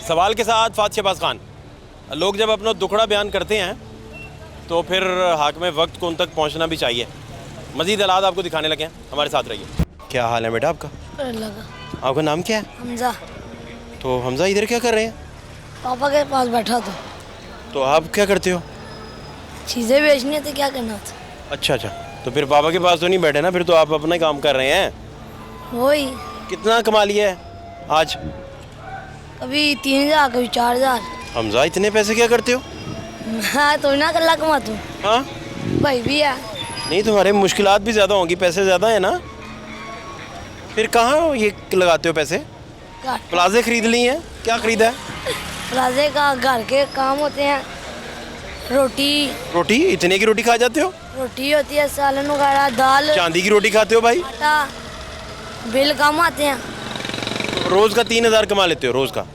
सवाल के साथ फात शहबाज खान। लोग जब अपना दुखड़ा बयान करते हैं तो फिर हाकिम वक्त को उन तक पहुंचना भी चाहिए। मज़ीद हालात आपको दिखाने लगे हैं, हमारे साथ रहिए। क्या हाल है बेटा आपका? आपका नाम क्या है? हमजा। तो हमजा इधर क्या कर रहे हैं? पापा के पास बैठा था। तो आप क्या करते हो? चीज़ें बेचनी थी, क्या करना था। अच्छा अच्छा, तो फिर पापा के पास तो नहीं बैठे ना, फिर तो आप अपना ही काम कर रहे हैं। वही कितना कमा लिया है आज? कभी 3000, कभी 4000। हमजा इतने पैसे क्या करते हो? हाँ तो ना कल्ला कमाता हूँ। हाँ भाई भी है। नहीं, तुम्हारे मुश्किलात भी ज़्यादा होंगी, पैसे ज़्यादा है ना, फिर कहाँ ये लगाते हो पैसे? प्लाजे खरीद ली हैं? क्या खरीदा है? प्लाजे का घर के काम होते हैं। रोटी इतने की रोटी खा जाते हो? रोटी होती है, सालन वगैरह, दाल। चांदी की रोटी खाते हो भाई? आटा, बिल कम आते हैं। रोज़ का 3000 कमा लेते हो? रोज़ का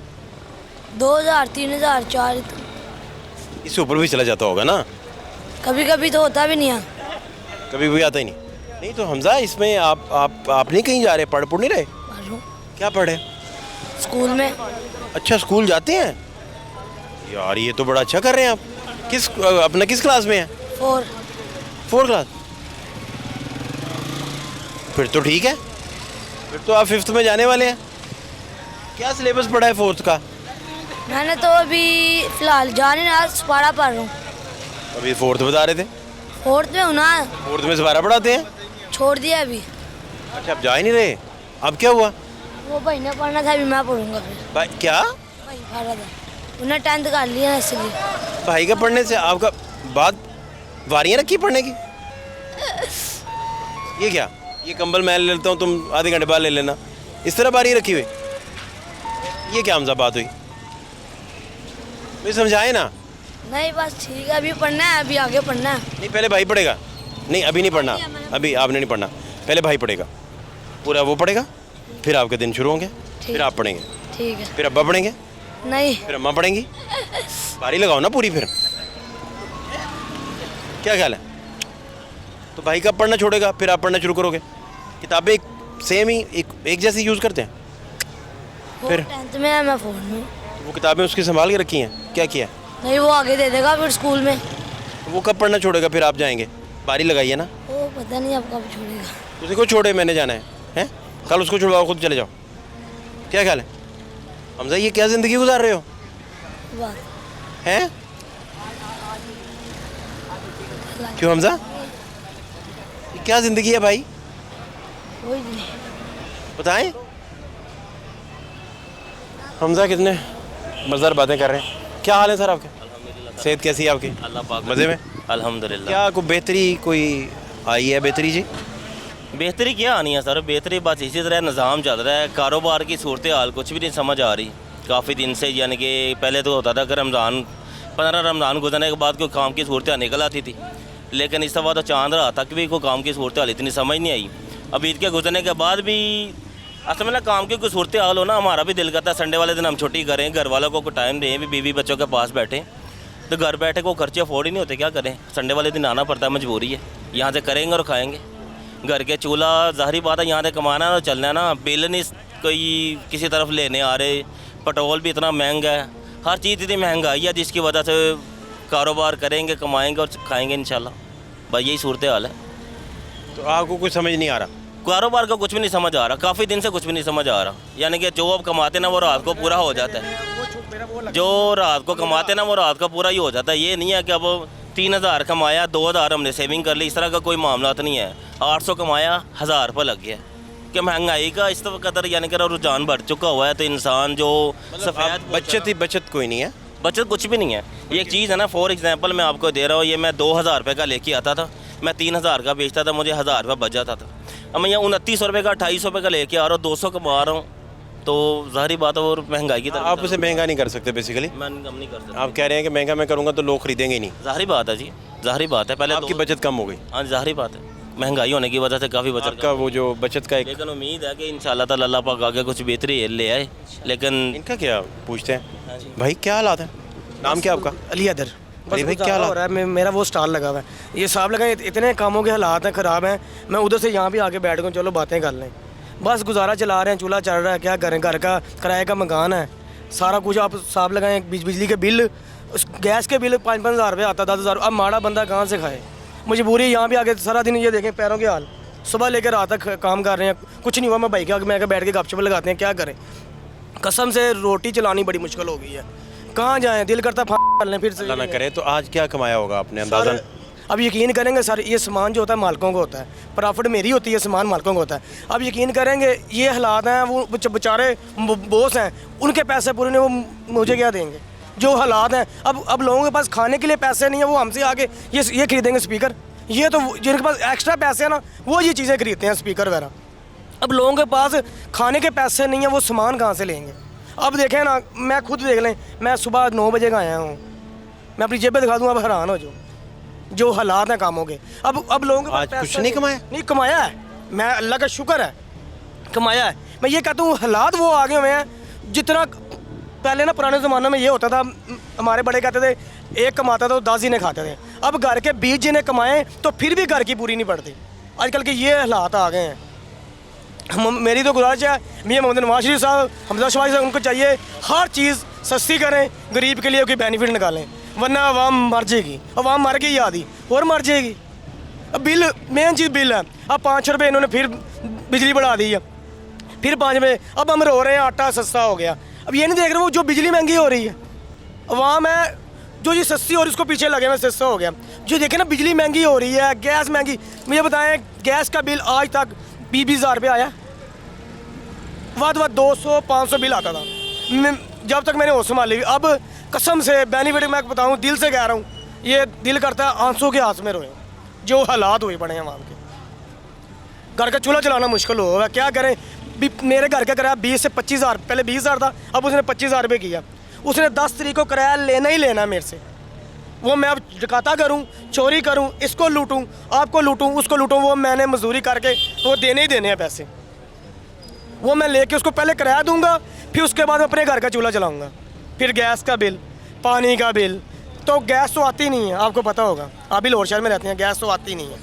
2000, 3000, 4। इससे ऊपर भी चला जाता होगा ना? कभी कभी तो होता भी नहीं है। कभी भी आता ही नहीं। नहीं तो हमजा इसमें आप नहीं कहीं जा रहे? पढ़ नहीं रहे? क्या पढ़े? स्कूल में। अच्छा, स्कूल जाते हैं यार, ये तो बड़ा अच्छा कर रहे हैं आप। किस क्लास में है? 4 क्लास। फिर तो ठीक है, फिर तो आप 5th में जाने वाले हैं। क्या सिलेबस पढ़ा है 4th का? मैंने तो अभी फिलहाल जाने ना, सपारा पढ़ रहा हूँ। अभी 4th बता रहे थे। 4th में हूँ ना। 4th में सपारा पढ़ाते हैं? छोड़ दिया अभी। अच्छा, अब जा ही नहीं रहे? अब क्या हुआ? वो भाई ने पढ़ना था, अभी मैं पढ़ूंगा फिर। भाई क्या? भाई पढ़ रहा था, उन्हें 10th कर लिया इसलिए। भाई का पढ़ने से आपका बात वारियाँ रखी पढ़ने की? ये क्या? ये कंबल मैं ले लेता हूँ, तुम आधे घंटे बाद ले लेना, इस तरह बारी रखी हुई? ये क्या हमजा बात हुई? मुझे समझाए ना। नहीं बस ठीक है, अभी पढ़ना है, अभी आगे पढ़ना है। नहीं, पहले भाई पढ़ेगा। नहीं, अभी नहीं पढ़ना, अभी आपने नहीं पढ़ना, पहले भाई पढ़ेगा, पूरा वो पढ़ेगा, फिर आपके दिन शुरू होंगे, फिर आप पढ़ेंगे, ठीक है। फिर अब्बा पढ़ेंगे, नहीं फिर अम्मा पढ़ेंगी। बारी लगाओ ना पूरी। फिर क्या ख्याल है? तो भाई कब पढ़ना छोड़ेगा, फिर आप पढ़ना शुरू करोगे? किताबें सेम ही एक जैसी यूज़ करते हैं? फिर 10th में है, मैं 4th में। तो वो किताबें उसकी संभाल के रखी हैं, क्या किया? नहीं, वो आगे दे देगा फिर स्कूल में। तो वो कब पढ़ना छोड़ेगा, फिर आप जाएंगे? बारी लगाइए ना। वो पता नहीं अब कब छोड़ेगा। उसी को छोड़े, मैंने जाना है, हैं? कल उसको छुड़वाओ, खुद चले जाओ। क्या ख्याल है हमजा? ये क्या ज़िंदगी गुजार रहे हो हैं? क्यों हमजा, ये क्या ज़िंदगी है भाई? कोई नहीं। बताएं। हमजा कितने मज़ेदार बातें कर रहे हैं। क्या हाल है सर आपके? सेहत कैसी है आपकी? अल्लाह पाक मज़े में? अल्हम्दुलिल्लाह। क्या कोई बेहतरी कोई आई है? बेहतरी जी? बेहतरी क्या आनी है सर, बेहतरी बस इसी तरह निज़ाम चल रहा है। कारोबार की सूरत हाल कुछ भी नहीं समझ आ रही काफ़ी दिन से। यानी कि पहले तो होता था कि 15 रमज़ान गुजरने के बाद कोई काम की सूरत हाल निकल आती थी, लेकिन इस दफ़ा तो चांद रात तक भी कोई काम की सूरत हाल इतनी समझ नहीं आई। अब ईद के गुजरने के बाद भी असल में ना काम की कोई सूरत हाल हो ना, हमारा भी दिल करता है संडे वाले दिन हम छुट्टी करें, घर वालों को कोई टाइम दें, भी बीवी बच्चों के पास बैठें। तो घर बैठे को खर्चे अफोर्ड ही नहीं होते, क्या करें? संडे वाले दिन आना पड़ता है, मजबूरी है। यहाँ से करेंगे और खाएँगे। घर के चूल्हा ज़ाहिरी बात है, यहाँ से कमाना है तो चलना है ना। बिल नहीं कोई किसी तरफ लेने आ रहे, पेट्रोल भी इतना महंगा है, हर चीज़ इतनी महंगाई है, जिसकी वजह से कारोबार करेंगे, कमाएंगे और खाएंगे इंशाल्लाह। भाई यही सूरत हाल है। तो आपको कुछ समझ नहीं आ रहा? कारोबार का कुछ भी नहीं समझ आ रहा, काफ़ी दिन से कुछ भी नहीं समझ आ रहा। यानी कि जो अब कमाते ना वो रात को पूरा हो जाता है, जो रात को कमाते ना वो रात को पूरा ही हो जाता है। ये नहीं है कि अब 3000 कमाया, 2000 हमने सेविंग कर ली, इस तरह का कोई मामला तो नहीं है। 800 कमाया, 1000 रुपये लग गया। कि महंगाई का इस कदर यानी कि रुझान बढ़ चुका हुआ है, तो इंसान जो सफ़ेद बचत कोई नहीं है? बचत कुछ भी नहीं है। ये एक चीज़ है ना, फॉर एग्जांपल मैं आपको दे रहा हूँ, ये मैं 2000 रुपये का लेके आता था, मैं 3000 का बेचता था, मुझे 1000 रुपये बच जाता था। अब मैं यहाँ 2900 रुपये का 2800 रुपये का लेके आ रहा हूँ, 200 कमा रहा हूँ, तो ज़ाहिर बात है और महंगाई की तरफ। आप उसे महंगा नहीं कर सकते बेसिकली? मैं कम नहीं कर सकता। आप कह रहे हैं कि महंगा मैं करूँगा तो लोग खरीदेंगे ही नहीं? ज़ाहिर बात है जी, ज़ाहिर बात है। पहले आपकी बचत कम हो गई? हाँ, ज़ाहिर बात है, महंगाई होने की वजह से काफ़ी बचत आपका वो जो बचत का एक, लेकिन उम्मीद है कि इंशाल्लाह ताला अल्लाह पाक आगे कुछ बेहतरी ले आए। लेकिन इनका क्या पूछते हैं भाई, क्या हालात है? नाम क्या आपका? अली अदर। अली भाई, क्या हो रहा है? मेरा वो स्टॉल लगा हुआ है, ये साहब लगा, इतने कामों के हालात हैं, ख़राब हैं। मैं उधर से यहाँ भी आके बैठ गया, चलो बातें कर लें, बस गुजारा चला रहे हैं, चूल्हा चल रहा है, क्या करें, घर का किराए का मकान है, सारा कुछ आप हिसाब लगाएं, बिजली के बिल, गैस के बिल 5-5 हज़ार रुपये आता, 10 हज़ार। अब माड़ा बंदा कहाँ से खाए? मजबूरी यहाँ भी आके सारा दिन ये देखें पैरों के हाल, सुबह लेकर रात तक काम कर रहे हैं, कुछ नहीं हुआ। मैं भाई के आगे मैं बैठ के गपशप लगाते हैं, क्या करें? कसम से रोटी चलानी बड़ी मुश्किल हो गई है। कहाँ जाएँ? दिल करता फाड़ लें फिर से। अल्लाह ना करे। तो आज क्या कमाया होगा आपने अंदाज़न? अब यकीन करेंगे सर, ये सामान जो होता है मालिकों को होता है, प्रॉफिट मेरी होती है, सामान मालिकों को होता है। अब यकीन करेंगे ये हालात हैं, वो बेचारे बॉस हैं, उनके पैसे पूरे नहीं, वो मुझे क्या देंगे? जो हालात हैं, अब लोगों के पास खाने के लिए पैसे नहीं है, वो हमसे आगे ये खरीदेंगे स्पीकर। ये तो जिनके पास एक्स्ट्रा पैसे हैं ना, वो ये चीज़ें खरीदते हैं, स्पीकर वगैरह। अब लोगों के पास खाने के पैसे नहीं है, वो सामान कहाँ से लेंगे? अब देखें ना, मैं खुद देख लें, मैं सुबह 9 बजे का आया हूँ, मैं अपनी जेबें दिखा दूँ, अब हैरान हो जाओ जो हालात हैं कामों के। अब लोगों के पास आज कुछ नहीं कमाया? नहीं कमाया है, मैं अल्लाह का शुक्र है कमाया है। मैं ये कहता हूँ हालात वो आगे हुए हैं। जितना पहले ना पुराने ज़माने में ये होता था, हमारे बड़े कहते थे एक कमाता था तो 10 जिन्हें खाते थे। अब घर के 20 जिन्हें कमाएं तो फिर भी घर की पूरी नहीं पड़ती। आजकल के ये हालात आ गए हैं। मेरी तो गुजारिश है, मियां मोहम्मद नवाज शरीफ साहब, हमजा शवाज साहब, उनको चाहिए हर चीज़ सस्ती करें, गरीब के लिए कोई बेनिफिट निकालें, वरना आवाम मर जाएगी। आवाम मर गई आधी और मर जाएगी। अब बिल, मेन चीज़ बिल है। अब 5 रुपये इन्होंने फिर बिजली बढ़ा दी है, फिर 5 रुपये। अब हम रो रहे हैं आटा सस्ता हो गया। अब ये नहीं देख रहे वो जो बिजली महंगी हो रही है, आवाम है जो ये सस्ती और इसको पीछे लगे हुए, सस्ता हो गया। जो देखें ना बिजली महंगी हो रही है, गैस महंगी। मुझे बताएं, गैस का बिल आज तक 20 हज़ार रुपये आया, वाद 200-500 बिल आता था जब तक मैंने होश संभाली। अब कसम से बेनिफिट मैं बताऊं, दिल से कह रहा हूँ, ये दिल करता है आंसू के आंसू में रोए, जो हालात हुए पड़े हैं आवाम के। घर का चूल्हा चलाना मुश्किल हो गया, क्या करें? मेरे घर का किराया 20 से 25 हज़ार, पहले 20 हज़ार था, अब उसने 25 हज़ार रुपये किया। उसने 10 तारीख को किराया लेना ही लेना मेरे से। वो मैं अब डकाता करूं, चोरी करूं, इसको लूटूं, आपको लूटूं, उसको लूटूं, वो मैंने मजदूरी करके वो देने ही देने हैं पैसे। वो मैं लेके उसको पहले किराया दूंगा, फिर उसके बाद अपने घर का चूल्हा चलाऊंगा, फिर गैस का बिल, पानी का बिल। तो गैस तो आती नहीं है, आपको पता होगा, आप भी लाहौर शहर में रहते हैं, गैस तो आती नहीं है।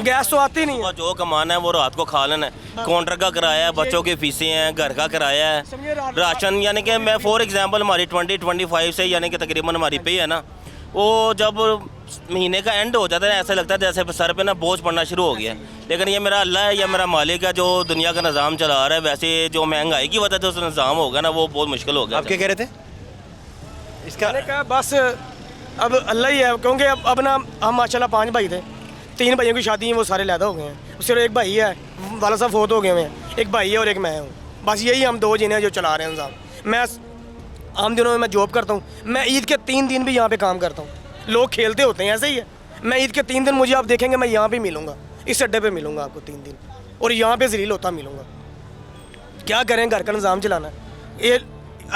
गैस तो आती नहीं है। जो कमाना है वो रात को खा लेना है। काउंटर का किराया है, बच्चों की फीसें हैं, घर का किराया है, राशन। यानी कि मैं फॉर एग्जांपल हमारी 20-25 से यानी कि तकरीबन हमारी पे है ना, वो जब महीने का एंड हो जाता है ऐसा लगता है जैसे सर पे ना बोझ पड़ना शुरू हो गया है। लेकिन ये मेरा अल्लाह है या मेरा मालिक है जो दुनिया का निज़ाम चला रहा है। वैसे जो महंगाई की वजह से उस निज़ाम होगा ना, वो बहुत मुश्किल हो गया। आप क्या कह रहे थे? इसका क्या बस अब अल्लाह ही है, क्योंकि अब ना हम माशाल्लाह 5 भाई थे, 3 भाइयों की शादी है, वो सारे लैदा हो गए हैं। सिर्फ एक भाई है, वाला साहब फोत हो गए हुए हैं, एक भाई है और एक मैं हूँ। बस यही हम 2 जिन्हें जो चला रहे हैं साहब। मैं आम दिनों में मैं जॉब करता हूँ, मैं ईद के 3 दिन भी यहाँ पे काम करता हूँ। लोग खेलते होते हैं, ऐसे ही है। मैं ईद के 3 दिन, मुझे आप देखेंगे मैं यहाँ पे मिलूँगा, इस अड्डे पे मिलूँगा आपको 3 दिन, और यहाँ पे जलील होता मिलूँगा। क्या करें, घर का निज़ाम चलाना है। ये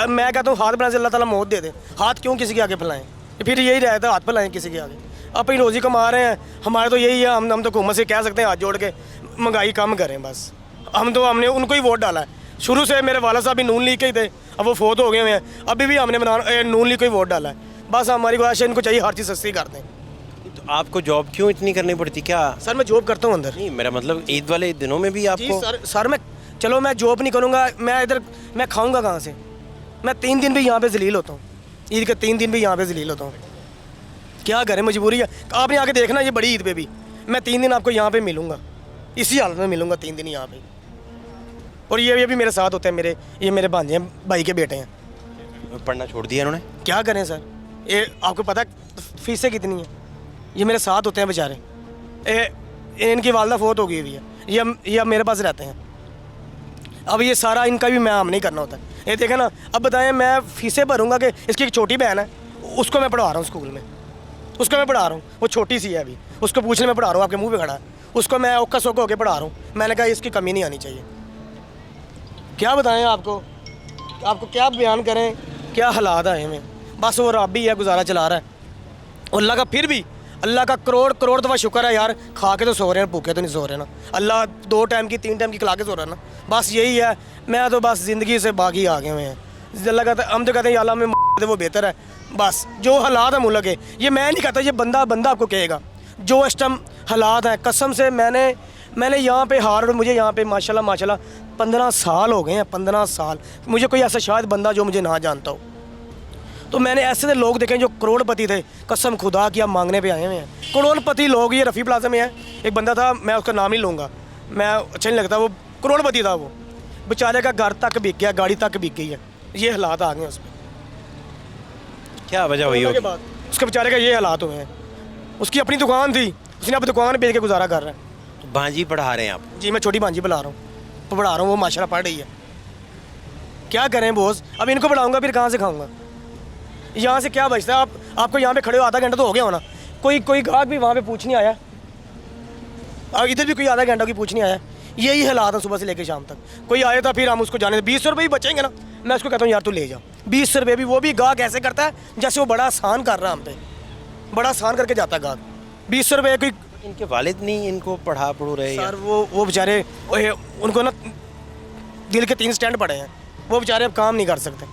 मैं कहता हूँ हाथ बनाने से अल्लाह ताला मौत दे दे। हाथ क्यों किसी के आगे फैलाएं? फिर यही रहता है, हाथ फैलाएं किसी के आगे। अपनी रोज़ी कमा रहे हैं, हमारे तो यही है, हम तो हुकूमत से कह सकते हैं हाथ जोड़ के महंगाई कम करें बस। हमने उनको ही वोट डाला है शुरू से। मेरे वाला साहब भी नून लीग के ही थे, अब वो फोत हो गए हुए हैं, अभी भी हमने नून लीग को ही वोट डाला है। बस हमारी ख्वाहिश है, इनको चाहिए हर चीज़ सस्ती कर दें। तो आपको जॉब क्यों इतनी करनी पड़ती? क्या सर मैं जॉब करता हूँ अंदर। नहीं, मेरा मतलब ईद वाले दिनों में भी आपको? सर मैं, चलो मैं जॉब नहीं करूँगा, मैं इधर मैं खाऊँगा कहाँ से? मैं 3 दिन भी यहाँ पे जलील होता हूँ, ईद के 3 दिन भी यहाँ पे जलील होता हूँ। क्या करें, मजबूरी है। आपने आके देखना, ये बड़ी ईद पे भी मैं 3 दिन आपको यहाँ पे मिलूँगा, इसी हालत में मिलूँगा 3 दिन यहाँ पे। और ये भी मेरे साथ होते हैं, ये मेरे भांजे हैं, भाई के बेटे हैं। पढ़ना छोड़ दिया इन्होंने? क्या करें सर, ये आपको पता है फीसें कितनी हैं? ये मेरे साथ होते हैं बेचारे। इनकी वालदा फोत हो गई हुई है, ये अब मेरे पास रहते हैं। अब ये सारा इनका भी मैं आम नहीं करना होता। ये देखें ना, अब बताएं मैं फीसें भरूँगा कि इसकी एक छोटी बहन है, उसको मैं पढ़ा रहा हूँ स्कूल में, उसको मैं पढ़ा रहा हूँ, वो छोटी सी है अभी, उसको पूछने में पढ़ा रहा हूँ, आपके मुंह पे खड़ा है, उसको मैं ओक्का सोक्का होकर पढ़ा रहा हूँ। मैंने कहा इसकी कमी नहीं आनी चाहिए। क्या बताएं आपको क्या बयान करें, क्या हालात आए हमें। बस वो रब ही है, गुजारा चला रहा है। और अल्लाह का फिर भी, अल्लाह का करोड़ दफ़ा शुक्र है यार, खा के तो सो रहे हैं, भूखे तो नहीं सो रहे ना। अल्लाह 2 टाइम की 3 टाइम की खिला के सो रहा है ना। बस यही है, मैं तो बस ज़िंदगी से बाकी आ गए हुए हैं। अल्लाह कहता है, हम तो कहते हैं अल्लाह में वो बेहतर है। बस जो हालात है मुल्क के, ये मैं नहीं कहता, ये बंदा आपको कहेगा जो इस टाइम हालात हैं। कसम से मैंने मैंने यहाँ पे हार और मुझे यहाँ पे माशाल्लाह 15 साल हो गए हैं, 15 साल। मुझे कोई ऐसा शायद बंदा जो मुझे ना जानता हो। तो मैंने ऐसे से लोग देखे जो करोड़पति थे, कसम खुदा की आप मांगने पे आए हुए हैं। करोड़पति लोग, ये रफ़ी प्लाजा में है एक बंदा था, मैं उसका नाम नहीं लूँगा, मैं अच्छा नहीं लगता, वो करोड़पति था, वो बेचारे का घर तक बिक गया, गाड़ी तक बिक गई है। ये हालात आ गए उस पर। क्या वजह हुई के होगी? बाद उसके बेचारे का ये हालात हुए हैं। उसकी अपनी दुकान थी, उसने अब दुकान बेच के गुजारा कर रहा है। तो भांजी पढ़ा रहे हैं आप? जी मैं छोटी भांजी पढ़ा रहा हूँ, वो माशाल्लाह पढ़ रही है। क्या करें बॉस, अब इनको पढ़ाऊँगा फिर कहाँ से खाऊँगा? यहाँ से क्या बचता है? आपको यहाँ पे खड़े हो आधा घंटा तो हो गया होना, कोई ग्राहक भी वहाँ पे पूछ नहीं आया, और इधर भी कोई आधा घंटा की पूछ नहीं आया। यही हालात है सुबह से लेकर शाम तक। कोई आया था फिर हम उसको जाने 20 रुपये ही बचेंगे ना, मैं उसको कहता हूँ यार तू ले जा 20 रुपये भी, वो भी गाहक ऐसे करता है जैसे वो बड़ा आसान कर रहा है हम पे, बड़ा आसान करके जाता है गाहक। 20 रुपये कोई, इनके वालिद नहीं इनको पढ़ू रहे सर वो बेचारे, उनको ना दिल के 3 स्टैंड पड़े हैं, वो बेचारे अब काम नहीं कर सकते,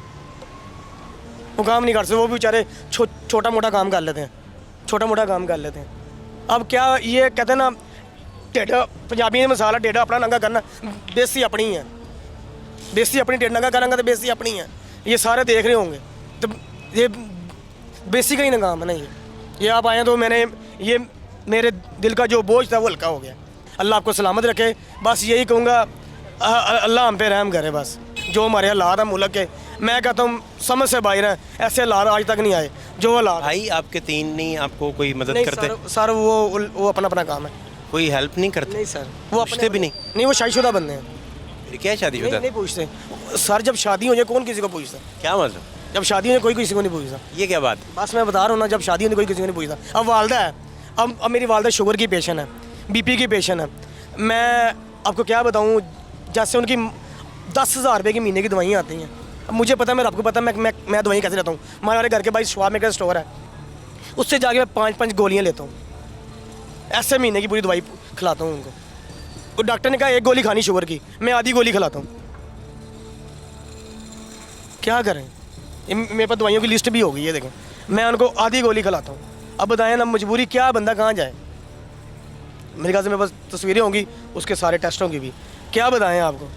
वो काम नहीं कर सकते, वो भी बेचारे छोटा मोटा काम कर लेते हैं, छोटा मोटा काम कर लेते हैं। अब क्या ये कहते हैं ना, टेढ़ा पंजाबी में मसाला टेढ़ा अपना नंगा करना, बेसी अपनी है, बेसी अपनी टेढ़ा नंगा करेंगे तो बेसी अपनी है। ये सारे देख रहे होंगे, तो ये बेसी का ही ना काम है ना। ये आप आए तो मैंने ये मेरे दिल का जो बोझ था वो हल्का हो गया। अल्लाह आपको सलामत रखे, बस यही कहूँगा, अल्लाह हम पे रहम करे। बस जो हमारे हालात हैं मुल्क के, मैं कहता हूँ समझ से बाहर हैं, ऐसे हालात आज तक नहीं आए जो हालात। भाई आपके 3 नहीं आपको कोई मदद नहीं करते? सर वो अपना अपना काम है, कोई हेल्प नहीं करते? नहीं सर, वो पूछते भी नहीं? नहीं, वो शादीशुदा बंदे हैं। क्या शादीशुदा? नहीं पूछते सर, जब शादी हो जाए कौन किसी को पूछता? क्या मतलब? जब शादी हो जाए कोई किसी को नहीं पूछता। ये क्या बात? बस मैं बता रहा हूँ ना, जब शादी होने कोई किसी को नहीं पूछता। अब वालदा है, अब मेरी वालदा शुगर की पेशेंट है, बीपी की पेशेंट है। मैं आपको क्या बताऊँ, जैसे उनकी 10,000 रुपये की महीने की दवाइयाँ आती हैं। अब मुझे पता है, मेरे आपको पता है मैं दवाई कैसे लेता हूँ। हमारे घर के भाई स्वाब में का स्टोर है, उससे जाके मैं 5-5 गोलियाँ लेता हूँ, ऐसे महीने की पूरी दवाई खिलाता हूँ उनको। वो डॉक्टर ने कहा 1 गोली खानी शुगर की, मैं आधी गोली खिलाता हूँ। क्या करें, मेरे पास दवाइयों की लिस्ट भी हो गई है, देखें, मैं उनको आधी गोली खिलाता हूँ। अब बताएं ना, मजबूरी क्या, बंदा कहाँ जाए? मेरे ख्याल से मेरे पास तस्वीरें होंगी उसके सारे टेस्टों की भी, क्या बताएं आपको।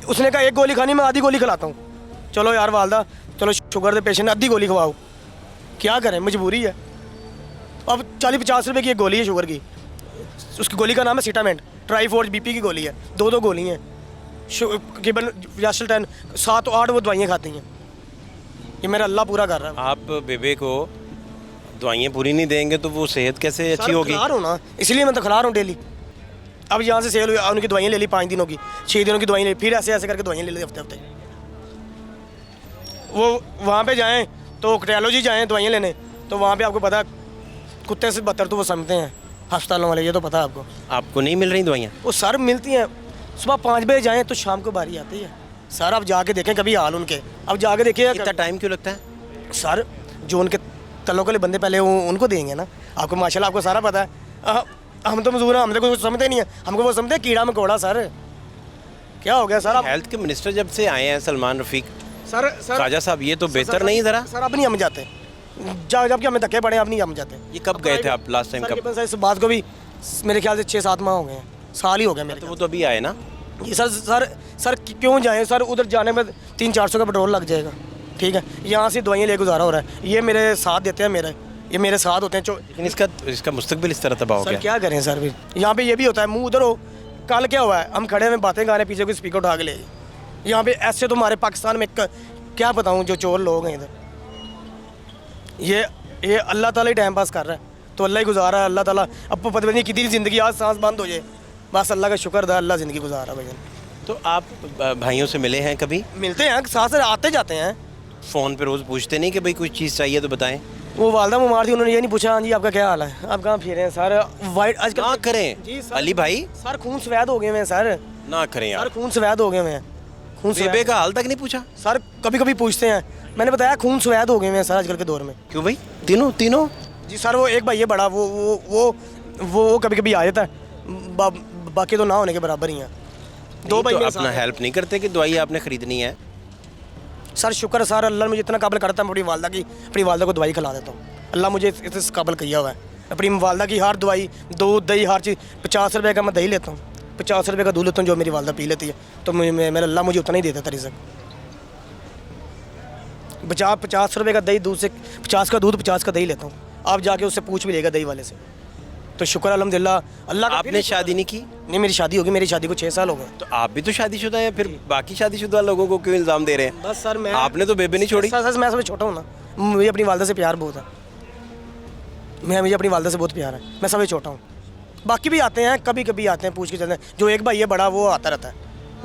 उसने कहा 1 गोली खानी, मैं आधी गोली खिलाता हूँ। चलो यार वालदा, चलो शुगर के पेशेंट आधी गोली खवाओ, क्या करें, मजबूरी है। अब 40-50 रुपये की 1 गोली है शुगर की, उसकी गोली का नाम है सीटामेंट, ट्राईफोर्ज बीपी की गोली है, 2-2 गोली हैं, तकरीबन यासल 10 7-8 वो दवाइयाँ खाती हैं। ये मेरा अल्लाह पूरा कर रहा है। आप बेबे को दवाइयाँ पूरी नहीं देंगे तो वो सेहत कैसे अच्छी होगी? खिला रहा हूँ ना, इसलिए मैं तो खिला रहा हूँ डेली। अब यहाँ से सेल हुई, उनकी दवाइयाँ ले ली 5 दिनों की, 6 दिनों की दवाइयाँ ले, फिर ऐसे करके दवाइयाँ ले ली हफ्ते। वो वहाँ पे जाएँ तो कार्डियोलॉजी जाएँ दवाइयाँ लेने, तो वहाँ पे आपको पता कुत्ते से बदतर तो वो समझते हैं अस्पतालों वाले, ये तो पता है आपको। आपको नहीं मिल रही दवाइयाँ? वो सर मिलती हैं, सुबह 5 बजे जाएँ तो शाम को बारी आती है। सर आप जाके देखें कभी हाल उनके, अब जाके देखिए। इतना टाइम क्यों लगता है? सर जो उनके तलों के बंदे पहले उनको देंगे ना, आपको माशाल्लाह आपको सारा पता है। हम तो मजदूर हैं, हम तो कुछ समझते नहीं है, हमको वो समझते हैं कीड़ा मकोड़ा। सर क्या हो गया सर? आप हेल्थ के मिनिस्टर जब से आए हैं सलमान रफ़ीक, सर ख्वाजा साहब, ये तो बेहतर नहीं ज़रा? सर अब नहीं हम जाते, जबकि हमें धक्के पड़े, अब नहीं हम जाते। ये कब गए थे आप लास्ट टाइम? कब? सर इस बात को भी मेरे ख्याल से 6-7 माह हो गए हैं, साल ही हो गया मेरे। तो वो तो अभी आए ना? ये सर क्यों जाएं सर, उधर जाने में 300-400 का पेट्रोल लग जाएगा, ठीक है। यहाँ से दवाइयाँ ले गुजारा हो रहा है, ये मेरे साथ देते हैं, ये मेरे साथ होते हैं। लेकिन इसका मुस्तकबिल इस तरह तबाह हो सर गया। क्या करें सर, फिर यहाँ पे ये भी होता है, मुंह उधर हो। कल क्या हुआ है, हम खड़े में बातें कर रहे, पीछे कोई स्पीकर उठा के ले गए। यहाँ पे ऐसे तो हमारे पाकिस्तान में क्या बताऊँ जो चोर लोग हैं इधर, ये अल्लाह ताला ही टाइम पास कर रहा है, तो अल्लाह ही गुजारा है। अल्लाह ताला अब पता नहीं कितनी ज़िंदगी आज सांस बंद हो जाए, बस अल्लाह का शुक्र था, अल्लाह ज़िंदगी गुजार रहा है भैया। तो आप भाइयों से मिले हैं कभी? मिलते हैं साथ से, आते जाते हैं। फ़ोन पे रोज़ पूछते नहीं कि भाई कुछ चीज़ चाहिए तो बताएं? वो वालदा बीमार थी, उन्होंने ये नहीं पूछा हाँ जी आपका क्या हाल है, आप कहाँ फिर रहे हैं सर। वाइट आजकल ना करें जी सर, अली भाई, सर खून सफेद हो गए हैं सर, ना करें सर यार। खून सफेद हो गए हैं, खून बेबे सफेद। का हाल तक नहीं पूछा? सर कभी कभी पूछते हैं, मैंने बताया खून सफेद हो गए हैं सर आजकल के दौर में। क्यों भाई? तीनों? जी सर, वो एक भाई है बड़ा, वो कभी कभी आ जाता है, बाकी तो ना होने के बराबर ही हैं। 2 भाई तो मेरे अपना साथ हैं। हेल्प नहीं करते कि दवाई आपने ख़रीदनी है? सर शुक्र है सर, अल्लाह ने मुझे इतना काबिल करता है, अपनी वालदा को दवाई खिला देता हूँ। अल्लाह मुझे इस काबिल किया हुआ है, अपनी वालदा की हर दवाई, दूध, दही, हर चीज़ 50 रुपये का मैं दही लेता हूँ, 50 रुपये का दूध लेता हूँ, जो मेरी वालदा पी लेती है। तो मेरा अल्लाह मुझे उतना ही देता था रिज़्क़। 50 रुपये का दही, दूध से 50 का दूध, 50 का दही लेता हूँ। आप जाके उससे पूछ भी लेगा दही वाले से। तो शुक्र अल्हम्दुलिल्लाह अल्लाह का। आपने शादी नहीं की? नहीं, मेरी शादी होगी, मेरी शादी को 6 साल हो गए। तो आप भी तो शादीशुदा हैं, फिर बाकी शादीशुदा लोगों को क्यों इल्ज़ाम दे रहे हैं? बस सर, मैं आपने तो बेबी नहीं छोड़ी। सर मैं सबसे छोटा हूँ ना, मुझे अपनी वालदा से प्यार बहुत है। मुझे अपनी वालदा से बहुत प्यार है, मैं सबसे छोटा हूँ। बाकी भी आते हैं, कभी कभी आते हैं, पूछ के चलते हैं। जो एक भाई है बड़ा, वो आता रहता है,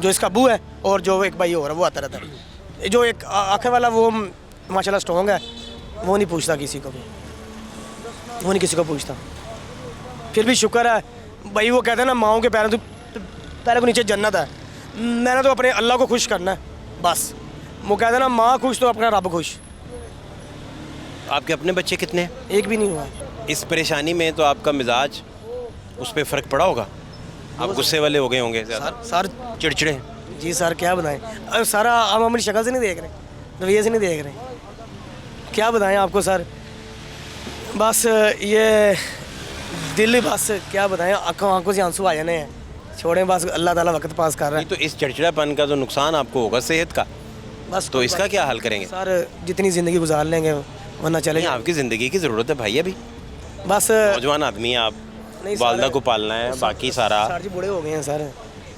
जो इसका अबू है, और जो एक भाई और है वो आता रहता है। जो एक आँखें वाला, वो माशाल्लाह स्ट्रॉन्ग है, वो नहीं पूछता किसी को भी, वो नहीं किसी को पूछता। फिर भी शुक्र है भाई, वो कहते हैं ना, माओं के पैरों को नीचे जन्नत है। मैंने तो अपने अल्लाह को खुश करना है बस। वो कहते हैं ना, माँ खुश तो अपना रब खुश। आपके अपने बच्चे कितने हैं? एक भी नहीं हुआ। इस परेशानी में तो आपका मिजाज, उस पर फ़र्क पड़ा होगा? आप गुस्से वाले हो गए होंगे ज़्यादा, सर चिड़चिड़े? जी सर, क्या बताएं। अब सारा हम अपनी शक्ल से नहीं देख रहे, रवैये से नहीं देख रहे, क्या बताएं आपको सर। बस ये दिल, बस क्या बताएं, आंखों से आंसू आ जाने हैं। छोड़ें बस, अल्लाह ताला वक्त पास कर रहा है। नहीं तो इस चिड़चिड़ापन का जो नुकसान आपको होगा सेहत का, बस तो इसका क्या हल करेंगे? सर जितनी ज़िंदगी गुजार लेंगे वरना चलेंगे। आपकी ज़िंदगी की ज़रूरत है भाई, अभी बस नौजवान आदमी है आप, वालदा को पालना है, बाकी सारा। सर जी बूढ़े हो गए हैं सर,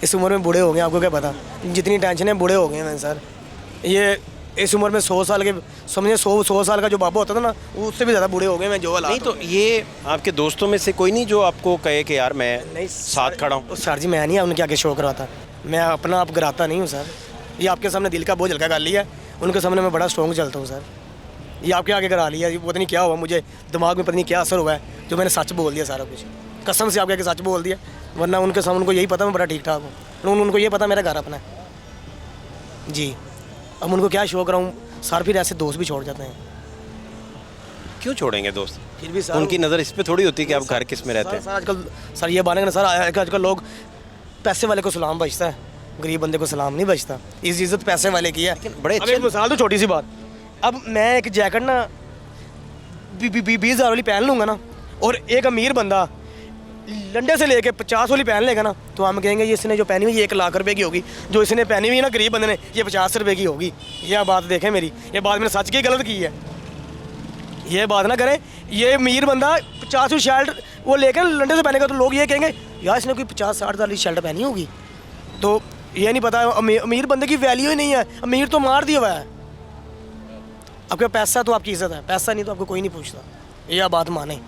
इस उम्र में बूढ़े हो गए हैं, आपको क्या पता, जितनी टेंशन है बूढ़े हो गए हैं सर। ये इस उम्र में 100 साल के, समझे 100 साल का जो बाबा होता था ना, उससे भी ज़्यादा बूढ़े हो गए मैं। जो नहीं तो ये आपके दोस्तों में से कोई नहीं जो आपको कहे कि यार मैं नहीं साथ खड़ा हूँ? सर जी मैं नहीं उनके आगे शो करवाता, मैं अपना आप गिराता नहीं हूँ सर। ये आपके सामने दिल का बोझ हल्का कर लिया, उनके सामने मैं बड़ा स्ट्रॉन्ग चलता हूँ सर। ये आपके आगे करा लिया, ये पता नहीं क्या हुआ, मुझे दिमाग में पता नहीं क्या असर हुआ है, जो मैंने सच बोल दिया सारा कुछ, कसम से आपके आगे सच बोल दिया। वरना उनके सामने उनको यही पता मैं बड़ा ठीक ठाक हूँ, उनको ये पता मेरा घर अपना है जी। अब उनको क्या शो कराऊँ सर, फिर ऐसे दोस्त भी छोड़ जाते हैं। क्यों छोड़ेंगे दोस्त? फिर भी सर उनकी नज़र इस पे थोड़ी होती है कि आप घर किस में रहते हैं। सर आजकल सर ये बात है ना सर, आजकल लोग पैसे वाले को सलाम बचता है, गरीब बंदे को सलाम नहीं बचता। इस इज्जत पैसे वाले की है। बड़े अब अच्छे एक मिसाल तो छोटी सी बात, अब मैं एक जैकेट ना 20,000 वाली पहन लूँगा ना, और एक अमीर बंदा लंडे से लेके 50 वाली पहन लेगा ना, तो हम कहेंगे ये इसने जो पहनी हुई 1 लाख रुपए की होगी, जो इसने पहनी हुई है ना गरीब बंदे ने, ये 50 रुपए की होगी। यह बात देखें मेरी, ये बात मैंने सच की गलत की है, ये बात ना करें। ये अमीर बंदा 50 शर्ट वो लेकर लंडे से पहनेगा, तो लोग ये कहेंगे यार इसने कोई 50-60 वाली शर्ट पहनी होगी। तो ये नहीं पता अमीर बंदे की वैल्यू ही नहीं है, अमीर तो मार दिया हुआ है। आपका पैसा तो आपकी इज्जत है, पैसा नहीं तो आपको कोई नहीं पूछता, यह बात माने।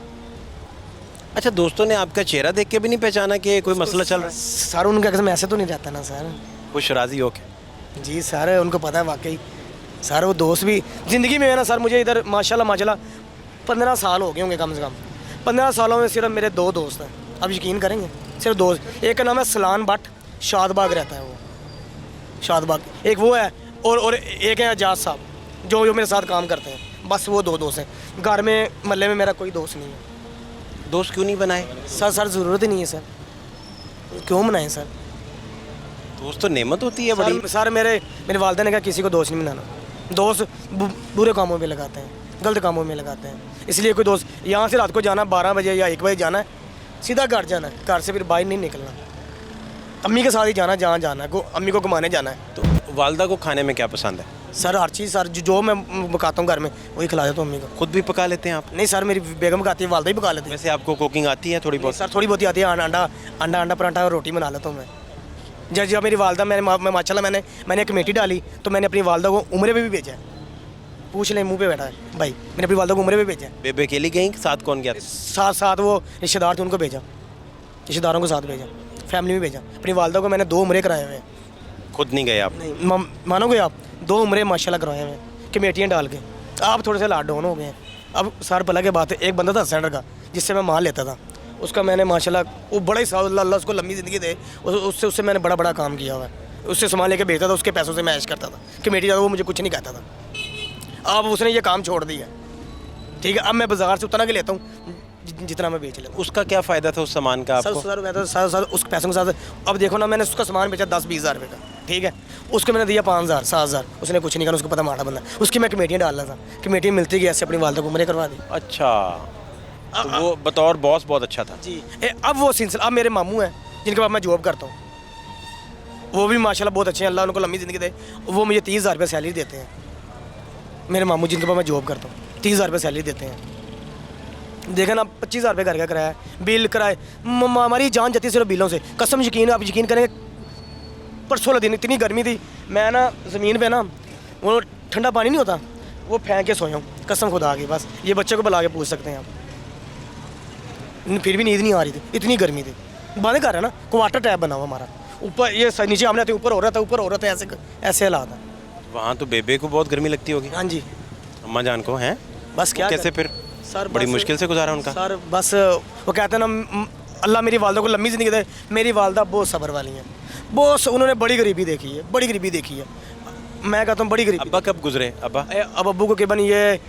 अच्छा, दोस्तों ने आपका चेहरा देख के भी नहीं पहचाना कि कोई मसला चल रहा है? सर उनका कसम ऐसे तो नहीं रहता ना सर। खुश राजी हो के? जी सर, उनको पता है वाकई सर। वो दोस्त भी ज़िंदगी में है ना सर, मुझे इधर माशाल्लाह 15 साल हो गए होंगे कम से कम। 15 सालों में सिर्फ मेरे 2 दोस्त हैं, आप यकीन करेंगे, सिर्फ 2। एक का नाम है सलान भट्ट, शादबाग रहता है वो, शादबाग एक वो है, और एक है एजाज साहब जो मेरे साथ काम करते हैं। बस वो 2 दोस्त हैं। घर में मोहल्ले में मेरा कोई दोस्त नहीं है। दोस्त क्यों नहीं बनाए? सर ज़रूरत ही नहीं है सर, क्यों बनाएं सर? दोस्त तो नेमत होती है बड़ी। सर मेरे वालिदा ने कहा किसी को दोस्त नहीं बनाना, दोस्त बुरे कामों में लगाते हैं, गलत कामों में लगाते हैं। इसलिए कोई दोस्त, यहाँ से रात को जाना 12 बजे या 1 बजे जाना है, सीधा घर जाना है, घर से फिर बाहर नहीं निकलना। अम्मी के साथ ही जाना जहाँ जाना है, अम्मी को घुमाने जाना है। तो वालदा को खाने में क्या पसंद है? सर हर चीज़ सर, जो मैं पकाता हूँ घर में वही खिला देता हूँ अम्मी को। खुद भी पका लेते हैं आप? नहीं सर, मेरी बेगम पकाती है, वालदा ही पका लेती है। वैसे आपको कुकिंग आती है थोड़ी बहुत? सर थोड़ी बहुत आती है, अंडा पराठा और रोटी बना लेता हूँ मैं। जब मेरी वालदा, मैं माशाल्लाह मैंने कमेटी डाली, तो मैंने अपनी वालदा को उम्रे पे भी भेजा है। पूछ लें, मुँह पे बैठा है भाई, मैंने अपनी वालदा को उम्रे पे भेजा है। बेबे अकेली गई, साथ कौन गया? साथ वो रिश्तेदार थे, उनको भेजा, रिश्तेदारों को साथ भेजा, फैमिली में भेजा। अपनी वालदा को मैंने 2 उम्रे कराए हुए हैं। खुद नहीं गए आप? नहीं, मानोगे आप, 2 उम्रे माशाल्लाह करवाए हुए हैं कमेटियाँ डाल के। आप थोड़े से लाड डाउन हो गए हैं। अब सर भला के बात है, एक बंदा था सेंटर का जिससे मैं माल लेता था, उसका मैंने माशाल्लाह, वो बड़ा ही अल्लाह उसको लंबी ज़िंदगी दे, उससे मैंने बड़ा काम किया हुआ है। उससे सामान लेके भेजता था, उसके पैसों से मैं ऐश करता था। कमेटी ज़्यादा वो मुझे कुछ नहीं कहता था। अब उसने ये काम छोड़ दिया, ठीक है। अब मैं बाज़ार से उतना के लेता हूँ जितना मैं बेच लेता हूँ। उसका क्या फ़ायदा था उस सामान का आपको? सर उस पैसों के साथ, अब देखो ना, मैंने उसका सामान बेचा 10-20 हज़ार रुपये का, ठीक है। उसको मैंने दिया 5,000-7,000, उसने कुछ नहीं कहा, उसको पता माड़ा बंदा। उसकी मैं कमेटियाँ डाल रहा था, कमेटियाँ मिलती गई, ऐसे अपनी वालदा को उम्रे करवा दी। अच्छा, तो वो बतौर बॉस बहुत अच्छा था। जी अब वो सिलसिला, अब मेरे मामू हैं जिनके पास मैं जॉब करता हूँ, वो भी माशाल्लाह बहुत अच्छे हैं, अल्लाह उनको लंबी ज़िंदगी दे। वो मुझे 30,000 रुपये सैलरी देते हैं। मेरे मामू जिनके पास मैं जॉब करता हूँ 30,000 रुपये सैलरी देते हैं। देखें ना 25,000 रुपये घर का किराया है, बिल किराए, हमारी जान जाती है सिर्फ बिलों से। कसम यकीन, आप यकीन करेंगे, परसों वाले दिन इतनी गर्मी थी, मैं ना ज़मीन पे ना वो ठंडा पानी नहीं होता वो फेंक के सोया हूँ, कसम खुदा की। बस ये बच्चे को बुला के पूछ सकते हैं आप, फिर भी नींद नहीं आ रही थी, इतनी गर्मी थी। बंद कर रहा है ना, क्वार्टर टैप बना हुआ हमारा, ऊपर ये नीचे हमने ऊपर हो रहा था, ऊपर हो रहा था, ऐसे ऐसे हालात है। वहाँ तो बेबे को बहुत गर्मी लगती होगी। हाँ जी, अम्मा जान को हैं, बस क्या कैसे फिर सर, बड़ी मुश्किल से गुजारा उनका। सर बस वो कहते हैं ना, अल्लाह मेरी वालदा को लंबी ज़िंदगी दे। मेरी वालदा बहुत सब्र वाली हैं, बहुत, उन्होंने बड़ी गरीबी देखी है, बड़ी गरीबी देखी है। मैं कहता हूँ बड़ी गरीबी। अब्बा कब गुजरे? अब्बा अब अब्बू को करीबन ये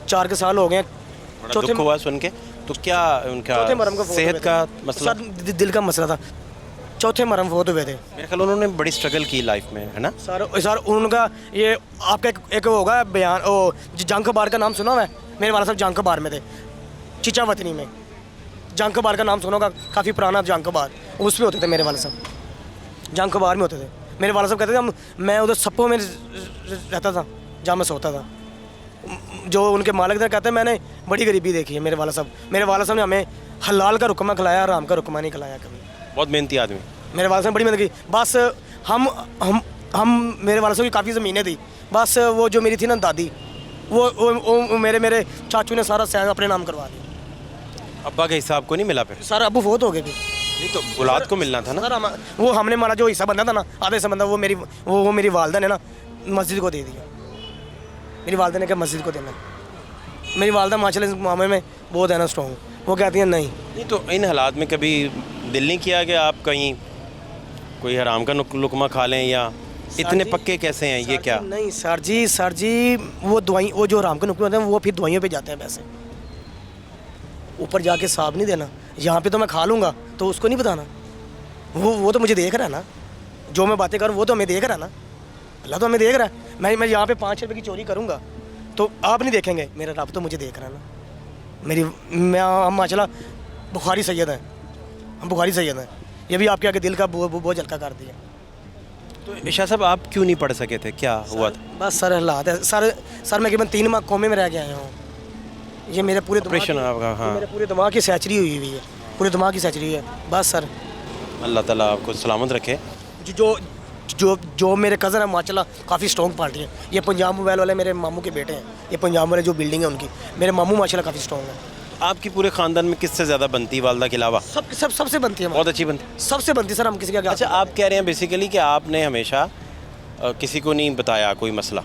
4 के साल हो गए। बड़ा दुख हुआ सुन के। तो क्या उनका चौथे मरहम का सेहत का मसला? सर दिल का मसला था, चौथे मरहम फोत हुए थे। मेरे ख्याल उन्होंने बड़ी स्ट्रगल की लाइफ में, है ना सर उनका ये आपका एक होगा बयान, ओ जंग कबार का नाम सुना हुआ है? मेरे वाला साहब जंग कबार में थे, चिचा वतनी में। जंग कबार का नाम सुना होगा, काफ़ी पुराना जंग कबार, उस पर होते थे मेरे वाला साहब, जंग कबार में होते थे। मेरे वाला साहब कहते थे मैं उधर सप्पो में रहता था जहाँ मैं सोता था। जो उनके मालिक थे कहते हैं मैंने बड़ी गरीबी देखी है मेरे वाला साहब। मेरे वाला साहब ने हमें हलाल का रुकमा खिलाया, हराम का रुकमा नहीं खिलाया कभी। बहुत मेहनती आदमी। मेरे वाला साहब बड़ी मेहनत की। बस हम मेरे वाला साहब की काफ़ी ज़मीनें थी, बस वो जो मेरी थी ना दादी, वो मेरे चाचू ने सारा सैन अपने नाम करवा दिया। अब्बा के हिसाब को नहीं मिला फिर? सर अबू फोत हो गए फिर। नहीं तो औलाद को मिलना था ना। सर वो हमने हमारा जो हिस्सा बनता था ना, आधे हिस्सा बनता, वो मेरी वालदा ने ना मस्जिद को दे दिया। मेरी वालदा ने कहा मस्जिद को देना। मेरी वालदा माशाल्लाह इस मामले में बहुत है ना स्ट्रॉन्ग, वो कहती हैं नहीं। तो इन हालात में कभी दिल नहीं किया कि आप कहीं कोई हराम का लुकमा खा लें, या इतने पक्के कैसे हैं ये क्या? नहीं सर जी वो दवाई, वो जो हराम के नुकमे होते हैं वो फिर दवाइयों पे जाते हैं पैसे। ऊपर जाके साफ नहीं देना, यहाँ पे तो मैं खा लूँगा तो उसको नहीं बताना। वो तो मुझे देख रहा है ना, जो मैं बातें करूँ वो तो हमें देख रहा है ना, अल्लाह तो हमें देख रहा है। मैं यहाँ पे 5 रुपये की चोरी करूँगा तो आप नहीं देखेंगे, मेरा रब तो मुझे देख रहा है ना। हम माशाल्लाह बुखारी सैयद हैं, हम बुखारी सैयद हैं। ये भी आपके आगे दिल का बोझ हल्का कर दिया। तो इशा साहब आप क्यों नहीं पढ़ सके थे, क्या हुआ था? बस सर हालात है सर मैं करीबन 3 माह कोमे में रह के आया हूँ। ये मेरे पूरे ऑपरेशन आपका? हाँ, मेरे पूरे दिमाग की सैचरी हुई है, पूरे दिमाग की सैचरी है। बस सर अल्लाह ताला आपको सलामत रखे। जो मेरे कज़न है माशाल्लाह काफ़ी स्ट्रॉन्ग पार्टी है। ये पंजाब मोबाइल वाले मेरे मामू के बेटे हैं, ये पंजाब वाले जो बिल्डिंग है उनकी, मेरे मामू माशाल्लाह काफ़ी स्ट्रॉन्ग है। आपकी पूरे ख़ानदान में किससे ज़्यादा बनती है वालदा के अलावा? सबसे बनती है, बहुत अच्छी बनती। सबसे बनती सर, हम किसी का। अच्छा, आप कह रहे हैं बेसिकली कि आपने हमेशा किसी को नहीं बताया कोई मसला?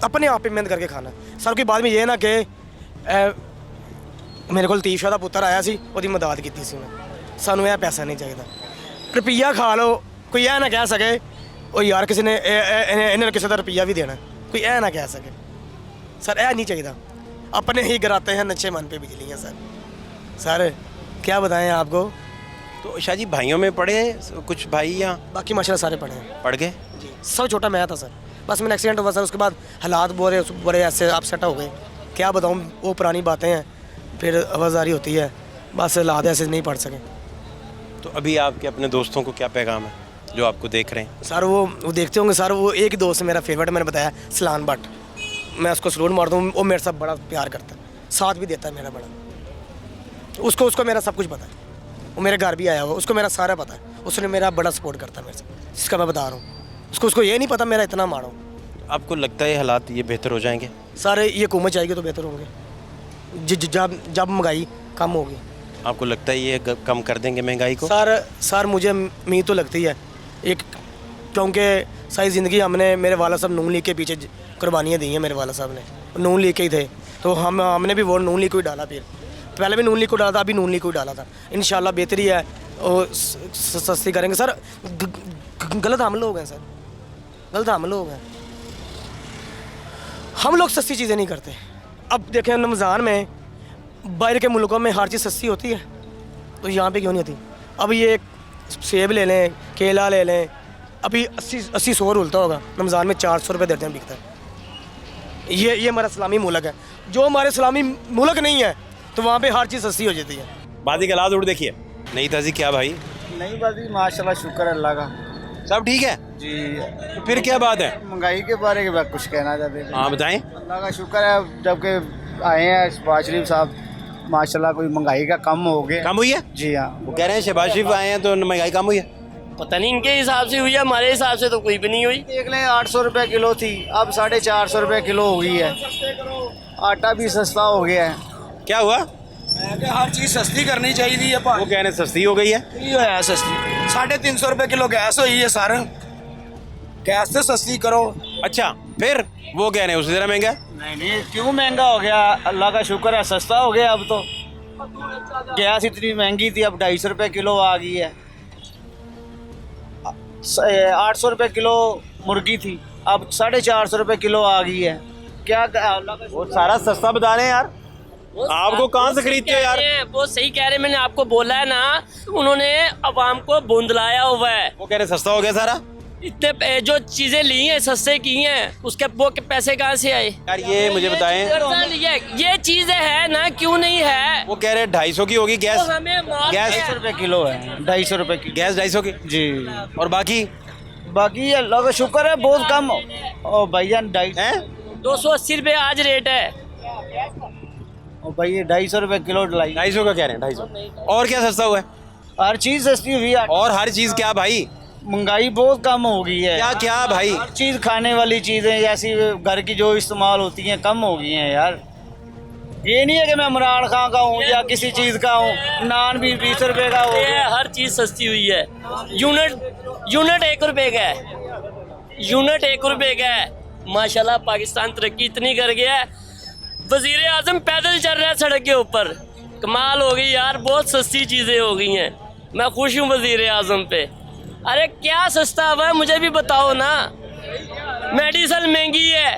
अपने आप पे मेहनत करके खाना सर। कोई बात में ये ना कि मेरे को लतीफ़ दा पुत्र आया सी, ओदी मदद की सी मैं, सानू यह पैसा नहीं चाहिए, रुपया खा लो, कोई यह ना कह सके ओ यार किसी ने इन्हें किसी का रुपया भी देना, कोई यह ना कह सके सर, यह नहीं चाहिए। अपने ही गिराते हैं नच्छे मन पे बिजली है सर क्या बताएं आपको। तो शाह जी भाइयों में पढ़े कुछ भाई या? बाकी माशाल्लाह सारे पढ़े हैं। पढ़ गए जी, सब छोटा मैं था सर, बस मैंने एक्सीडेंट हुआ सर, उसके बाद हालात बड़े ऐसे अपसेट हो गए, क्या बताऊँ, वो पुरानी बातें हैं, फिर आवाज़ारी होती है, बस हालात ऐसे नहीं पढ़ सके। तो अभी आपके अपने दोस्तों को क्या पैगाम है जो आपको देख रहे हैं? सर वो देखते होंगे सर, वो एक दोस्त मेरा फेवरेट, मैंने बताया सलान भट्ट, मैं उसको सलूट मारता हूँ, वो मेरे साथ बड़ा प्यार करता है, साथ भी देता है मेरा बड़ा। उसको मेरा सब कुछ पता है, वो मेरे घर भी आया हुआ, उसको मेरा सारा पता है, उसने मेरा बड़ा सपोर्ट करता है मेरे से, जिसका मैं बता रहा हूँ। उसको ये नहीं पता मेरा इतना मारो। आपको लगता है हालात ये बेहतर हो जाएंगे? सर ये हुकूमत चाहेगी तो बेहतर होंगे, जब महंगाई कम होगी। आपको लगता है ये कम कर देंगे महंगाई को? सर मुझे उम्मीद तो लगती है, एक क्योंकि सारी ज़िंदगी हमने, मेरे वाला साहब नून लीग के पीछे कुर्बानियाँ दी हैं, मेरे वाला साहब ने नून लीग के ही थे, तो हमने भी वोट नून लीग को ही डाला, फिर पहले भी नून लीग को डाला था, अभी नून लीग को ही डाला था। इंशाल्लाह बेहतरी है, और सस्ती करेंगे सर। गलत हम लोग हैं सर, गलत हम लोग हैं, हम लोग सस्ती चीज़ें नहीं करते। अब देखें रमज़ान में बाहर के मुल्कों में हर चीज़ सस्ती होती है, तो यहाँ पे क्यों नहीं होती? अब ये सेब ले लें, केला ले लें, अभी 80-100 रुलता होगा, रमज़ान में 400 रुपये दर्जन बिकता है। ये हमारा इस्लामी मुल्क है। जो हमारे इस्लामी मुल्क नहीं है तो वहाँ पे हर चीज़ सस्ती हो जाती है। बाजी के हालात उड़ देखिए। नहीं था जी, क्या भाई? नहीं बाजी माशाल्लाह शुक्र है अल्लाह का। सब ठीक है जी तो फिर क्या बात है? महंगाई के बारे में कुछ कहना चाहते थे? हाँ बताएं। अल्लाह का शुक्र है जबकि आए हैं शहबाज शरीफ साहब, माशाल्लाह कोई महंगाई का कम हो गया। कम हुई है? जी हाँ। वो कह रहे हैं शहबाज शरीफ आए हैं तो महंगाई कम हुई है। पता नहीं इनके हिसाब से हुई है, हमारे हिसाब से तो कोई भी नहीं हुई। देख लें 800 रुपये किलो थी, अब 450 रुपये किलो हो गई है। आटा भी सस्ता हो गया है। क्या हुआ? हर चीज़ सस्ती करनी चाहिए। वो कह रहे हैं सस्ती हो गई है। है सस्ती 350 रुपये किलो गैस हुई है सर। गैस से सस्ती करो। अच्छा फिर वो कह रहे हैं उससे ज़रा महंगा। नहीं क्यों महंगा हो गया? अल्लाह का शुक्र है सस्ता हो गया। अब तो गैस इतनी महंगी थी, अब 250 रुपये किलो आ गई है। 800 रुपये किलो मुर्गी थी, अब 450 रुपये किलो आ गई है। क्या अल्लाह का वो सारा सस्ता बता रहे हैं यार। आपको कहाँ से खरीदते हो यार? वो सही कह रहे हैं, मैंने आपको बोला है ना, उन्होंने अवाम को बुंदलाया हुआ है। वो कह रहे हैं सस्ता हो गया सारा। इतने जो चीजें ली हैं सस्ते की हैं, उसके वो के पैसे कहाँ से आए? यार ये मुझे बताएं, कर्जा लिया है। ये चीजें है ना, क्यों नहीं है? वो कह रहे हैं 250 की होगी गैस। वो हमें माफ गैस है। 250 रुपये किलो है, 250 रुपये किलो। गैस 250 की जी और बाकी बाकी अल्लाह का शुक्र है बहुत कम। ओ भैया 250 हैं? 280 रुपये आज रेट है। ओ भैया 250 रुपये किलो ढलाई। 250 का कह रहे हैं 250। और क्या सस्ता हुआ है? हर चीज़ सस्ती हुई है। और हर चीज़ क्या भाई? महंगाई बहुत कम हो गई है। क्या क्या भाई? हर चीज़ खाने वाली चीज़ें जैसी घर की जो इस्तेमाल होती हैं कम हो गई हैं यार। ये नहीं है कि मैं इमरान खान का हूँ या किसी चीज़ का हूँ। नान भी 20 रुपये का हो ये गया। हर चीज सस्ती हुई है। यूनिट 1 रुपए का है। यूनिट 1 रुपए का है। माशाल्लाह पाकिस्तान तरक्की इतनी कर गया है, वजीर आजम पैदल चल रहा है सड़क के ऊपर। कमाल हो गई यार, बहुत सस्ती चीज़ें हो गई हैं। मैं खुश हूँ वजीर आजम पे। अरे क्या सस्ता हुआ है मुझे भी बताओ ना। मेडिसिन महंगी है,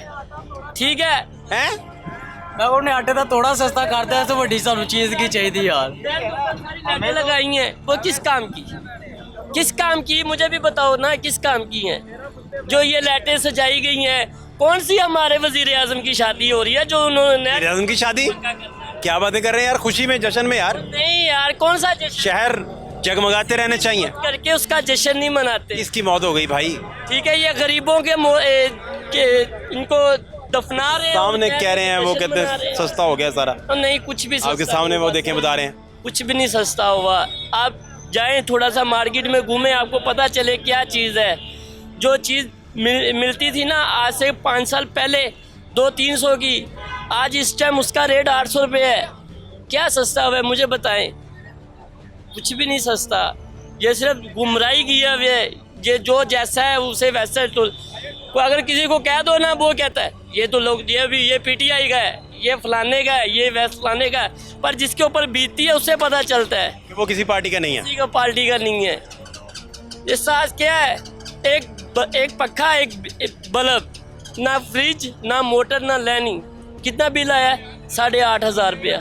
ठीक है। हैं? मैं उन्हें आटे का थोड़ा सस्ता करता है तो वड्डी सानू चीज़ की चाहिए यार। लाइटें लगाई हैं, वो किस काम की? किस काम की मुझे भी बताओ ना, किस काम की हैं? जो ये लाइटें सजाई गई हैं, कौन सी हमारे वजीर आजम की शादी हो रही है जो उन्होंने? वज़ीर आज़म की शादी? क्या बातें कर रहे हैं यार, खुशी में जश्न में यार। नहीं यार, कौन सा जश्न शहर जगमगाते रहने चाहिए। करके उसका जश्न नहीं मनाते? किसकी मौत हो गई भाई? ठीक है, ये गरीबों के इनको दफना रहे हैं। सामने और कह रहे हैं, वो जश्न कहते मना रहे हैं हैं। सस्ता हो गया सारा। तो नहीं, कुछ भी आपके सस्ता सामने नहीं वो हुआ। देखें बता रहे हैं। कुछ भी नहीं सस्ता हुआ। आप जाएं थोड़ा सा मार्केट में घूमें, आपको पता चले क्या चीज़ है। जो चीज़ मिलती थी ना आज से 5 साल पहले 200-300 की, आज इस टाइम उसका रेट 800 रुपये है। क्या सस्ता हुआ है मुझे बताएं? कुछ भी नहीं सस्ता। ये सिर्फ गुमराही किया हुआ है। ये जो जैसा है उसे वैसा तो अगर किसी को कह दो ना, वो कहता है ये तो लोग ये PTI का है, ये फलाने का है, ये वैस फलाने का है। पर जिसके ऊपर बीतती है उससे पता चलता है कि वो किसी पार्टी का नहीं है। किसी का पार्टी का नहीं है। ये साज क्या है? एक पक्का, एक बल्ब, ना फ्रिज, ना मोटर, ना लाइनिंग। कितना बिल आया? 8,500 रुपया।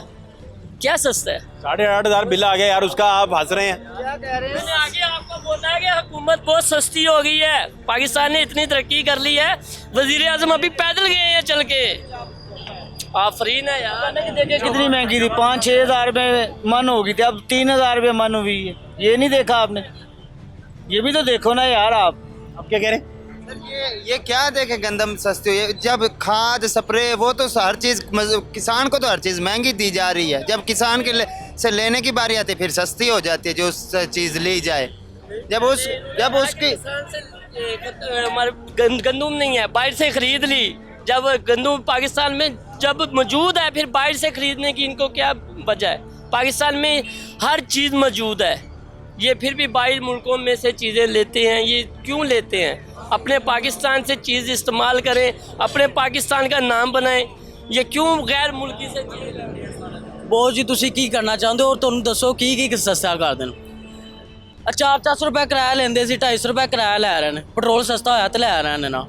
क्या सस्ता है? 8,500 बिल आ गया यार उसका, आप हंस रहे हैं। मैंने आगे आपको बोला है कि हुकूमत बहुत सस्ती हो गई है। पाकिस्तान ने इतनी तरक्की कर ली है, वजीर आजम अभी पैदल गए हैं चल के। आफरीन है यार। देखिए कितनी महंगी थी, 5-6 हज़ार रुपये मन हो गई थी, अब 3,000 रुपये मन हुई है। ये नहीं देखा आपने? ये भी तो देखो ना यार आप क्या कह रहे हैं? ये क्या देखे गंदम सस्ती हुई है। जब खाद स्प्रे वो तो हर चीज़ किसान को तो हर चीज़ महंगी दी जा रही है। जब किसान के से लेने की बारी आती है फिर सस्ती हो जाती है जो चीज़ ली जाए। जब उसकी हमारे गंदम नहीं है, बाहर से खरीद ली। जब गंदम पाकिस्तान में जब मौजूद है, फिर बाहर से खरीदने की इनको क्या वजह है? पाकिस्तान में हर चीज़ मौजूद है। ये फिर भी बाहर मुल्कों में से चीज़ें लेते हैं। ये क्यों लेते हैं? अपने पाकिस्तान से चीज़ इस्तेमाल करें, अपने पाकिस्तान का नाम बनाएं। ये क्यों गैर मुल्की से चीज़ें लेते हैं? बहुत जी तुसी की करना चाहते हो और तुम दसो की सस्ता कर देन। 400 रुपये किराया लेंदे सी, 250 रुपये किराया लै रहे हैं। पेट्रोल सस्ता होया तो लै रहे हैं ना।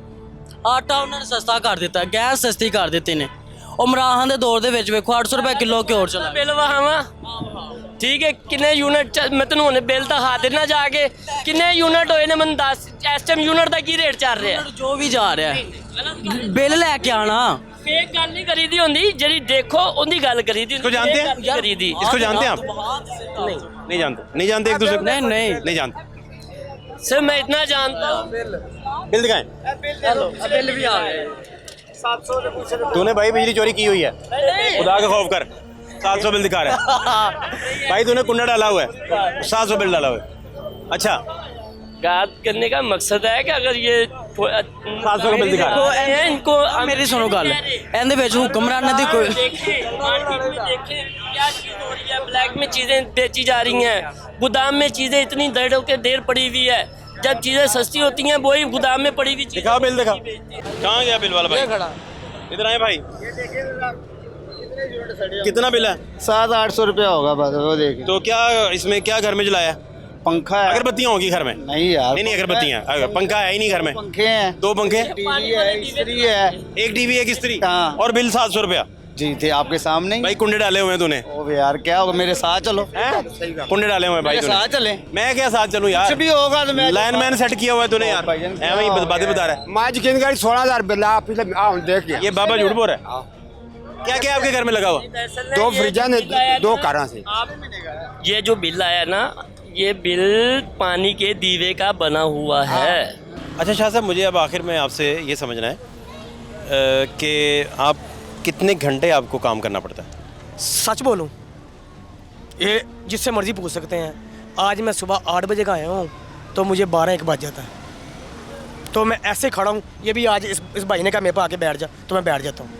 आटा उन्होंने सस्ता कर दिता, गैस सस्ती कर दी ने। उमरान के दौर के वेखो 800 रुपये किलो घ्यो चला। बिल वहावा ठीक है, किन्ने यूनिट मैं तेन हुणे बिल दिखा देना जाके। किन्ने यूनिट होए ने मैं दस। इस टाइम यूनिट का की रेट चल रहा है? जो भी जा रहा है बिल लैके आना। फेक गल नहीं करी दी होंदी जेडी देखो उनकी गल करी दी इसको जानते हैं? करी दी इसको जानते हैं आप? नहीं जानते, नहीं जानते एक दूसरे को? नहीं जानते। सर मैं इतना जानता हूँ बिल दिखाएं। बिल भी आ गए। तूने भाई बिजली चोरी की हुई है, खुदा का खौफ कर। 700 बिल दिखा रहा है भाई, तूने कुंडा डाला हुआ है, 700 बिल डाला हुआ है। अच्छा, बात करने का मकसद है कि अगर ये 700 का बिल दिखा रहा है। इनको मेरी सुनो गल ਇਹਦੇ ਵਿੱਚ ਹੁਕਮਰਾਨਾਂ ਦੀ ਕੋਈ देखें मार्केट में देखें क्या चीज हो रही है, ब्लैक में चीजें बेची जा रही हैं, गोदाम में चीजें इतनी देर के देर पड़ी हुई है, जब चीजें सस्ती होती हैं वही गोदाम में पड़ी हुई चीजें दिखाओ बिल, दिखाओ कहाँ गया बिल वाला भाई? इधर आए भाई, कितना बिल है? 700-800 रुपया होगा बस, वो देखिए। तो क्या इसमें क्या घर में जलाया? पंखा है। अगरबत्तियाँ होगी घर में? नहीं यार, नहीं अगरबत्तियाँ, पंखा है ही नहीं घर में। पंखे हैं, 2 पंखे, टीवी है, इस्त्री है। एक टीवी एक इस्त्री, हाँ। और बिल 700 रुपया। जी थे आपके सामने ही। भाई कुंडे डाले हुए हैं तूने? ओ यार क्या होगा, मेरे साथ चलो। कुंडे डाले हुए हैं भाई मेरे तूने। साथ चले। मैं क्या साथ चलूं यार? कुछ भी होगा तो मैं लाइनमैन सेट किया हुआ है तूने यार, भाईजान, क्या ऐਵੇਂ ही होगा बातें बता रहा है। मैं यकीन कर 16,000 बिल आप देख के ये बाबा झूठ बोल रहा है। क्या क्या आपके घर में लगा हुआ? 2 फ्रिजा ने 2 कारा से। ये जो बिल आया ना, ये बिल पानी के दीवे का बना हुआ है। अच्छा शाह साहब, मुझे अब आखिर में आपसे ये समझना है कि आप कितने घंटे आपको काम करना पड़ता है? सच बोलूं, ये जिससे मर्जी पूछ सकते हैं। आज मैं सुबह 8 बजे का आया हूँ तो मुझे 12-1 बज जाता है। तो मैं ऐसे खड़ा हूँ, ये भी आज इस भाई ने कहा मेरे पे आके बैठ जा, तो मैं बैठ जाता हूँ।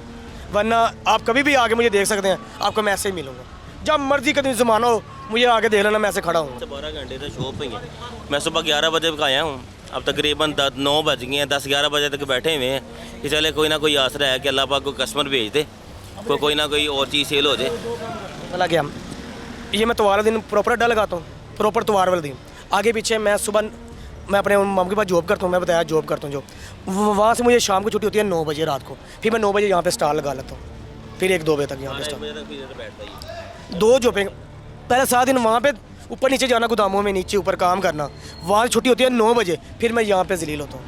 वरना आप कभी भी आगे मुझे देख सकते हैं, आपको मैं ऐसे ही मिलूँगा। जब मर्जी कभी ज़माना हो मुझे आगे देख लेना, मैं ऐसे खड़ा हूँ। 12 घंटे तो शॉप ही है। मैं सुबह 11 बजे का आया हूँ, अब तकरीबन 9 बज गए हैं, 10-11 बजे तक बैठे हुए हैं कि चले कोई ना कोई आसरा है कि अल्लाह पाक को कस्टमर भेज दे, कोई ना कोई और चीज़ सेल हो जाए। चला गया ये, मैं त्योहार वाले दिन प्रॉपर अड्डा लगाता हूँ, प्रॉपर त्योहार वाले दिन आगे पीछे। मैं सुबह मैं अपने मम्मी के पास जॉब करता हूँ, मैं बताया जॉब करता हूँ जो, वहाँ से मुझे शाम को छुट्टी होती है 9 बजे रात को। फिर मैं 9 बजे यहाँ पे स्टॉल लगा लेता हूँ, फिर 1-2 बजे तक यहाँ पे स्टॉल। 2 जॉबें, पहले 7 दिन वहाँ पे ऊपर नीचे जाना, गोदामों में नीचे ऊपर काम करना, वहाँ से छुट्टी होती है 9 बजे, फिर मैं यहाँ पे जलील होता हूँ,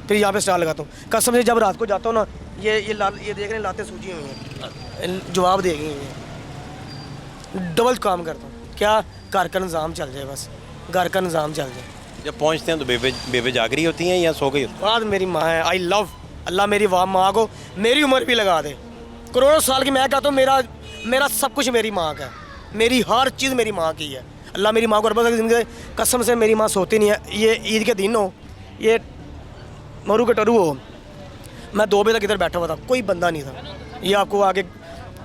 फिर यहाँ पे स्टॉल लगाता हूँ। कसम से जब रात को जाता हूँ ना, ये देख रहे हैं लातें सूजी हुई हैं, जवाब दे गई हैं। डबल काम करता हूँ, क्या घर का निज़ाम चल जाए, बस घर का निज़ाम चल जाए। जब पहुंचते हैं तो बेबे जाग रही होती हैं या सो गई? बाद मेरी माँ है, आई लव, अल्लाह मेरी माँ को मेरी उम्र भी लगा दे, करोड़ों साल की। मैं कहता हूँ मेरा सब कुछ मेरी माँ का है, मेरी हर चीज़ मेरी माँ की है। अल्लाह मेरी माँ को रब्बा ज़िंदगी कसम से, मेरी माँ सोती नहीं है। ये ईद के दिन हो, ये मरू के टरू हो, मैं 2 बजे तक इधर बैठा हुआ था, कोई बंदा नहीं था। ये आपको आगे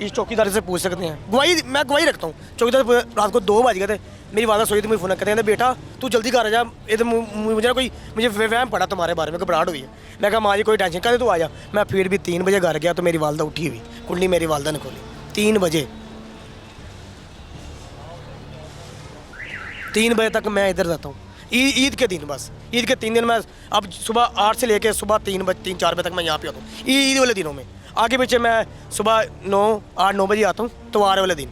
इस चौकीदार से पूछ सकते हैं, मैं गवाही रखता हूँ। चौकीदार रात को 2 बज गए थे, मेरी वादा सोई थी, मुझे फ़ोन करते हैं बेटा तू जल्दी घर आ जा, ये तो मुझे वहम पड़ा तुम्हारे बारे में, घबराहट हुई है। मैं कहा माँ जी कोई टेंशन कहते तू आ जा। मैं फिर भी 3 बजे घर गया तो मेरी वालदा उठी हुई, कुंडली मेरी वालदा ने खोली 3 बजे। 3 बजे तक मैं इधर रहता हूँ ईद के दिन, बस ईद के 3 दिन। मैं अब सुबह 8 से लेके सुबह 3-4 बजे तक मैं यहाँ पे आता हूँ ईद वाले दिनों में। आगे पीछे मैं सुबह 8-9 बजे आता हूँ त्योहार वाले दिन,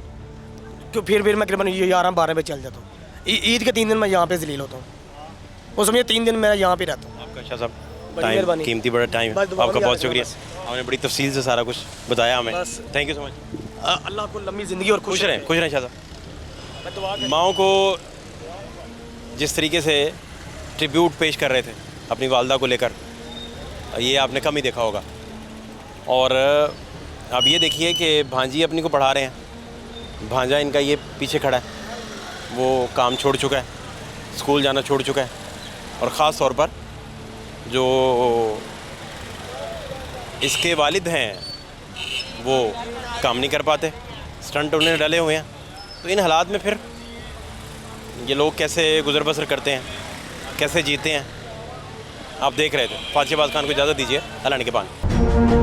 तो फिर मैं करीबन 11-12 बजे चल जाता हूँ। ईद के 3 दिन मैं यहाँ पे जलील होता हूँ, वो समझिए 3 दिन मैं यहाँ पे रहता हूँ। आपका शाह साहब टाइम कीमती बड़ा टाइम, आपका बहुत शुक्रिया, आपने बड़ी तफसील से सारा कुछ बताया हमें। Thank you so much. अल्लाह आपको लंबी ज़िंदगी और खुश रहें शाह साहब। माओ को जिस तरीके से ट्रिब्यूट पेश कर रहे थे अपनी वालदा को लेकर, ये आपने कम ही देखा होगा। और अब ये देखिए कि भांजी अपनी को पढ़ा रहे हैं, भांजा इनका ये पीछे खड़ा है, वो काम छोड़ चुका है, स्कूल जाना छोड़ चुका है, और ख़ास तौर पर जो इसके वालिद हैं वो काम नहीं कर पाते, स्टंट उन्हें डले हुए हैं। तो इन हालात में फिर ये लोग कैसे गुजर बसर करते हैं, कैसे जीते हैं, आप देख रहे थे। फातिह अब्बास खान को इजाज़त दीजिए, अल्लाह ने के पानी।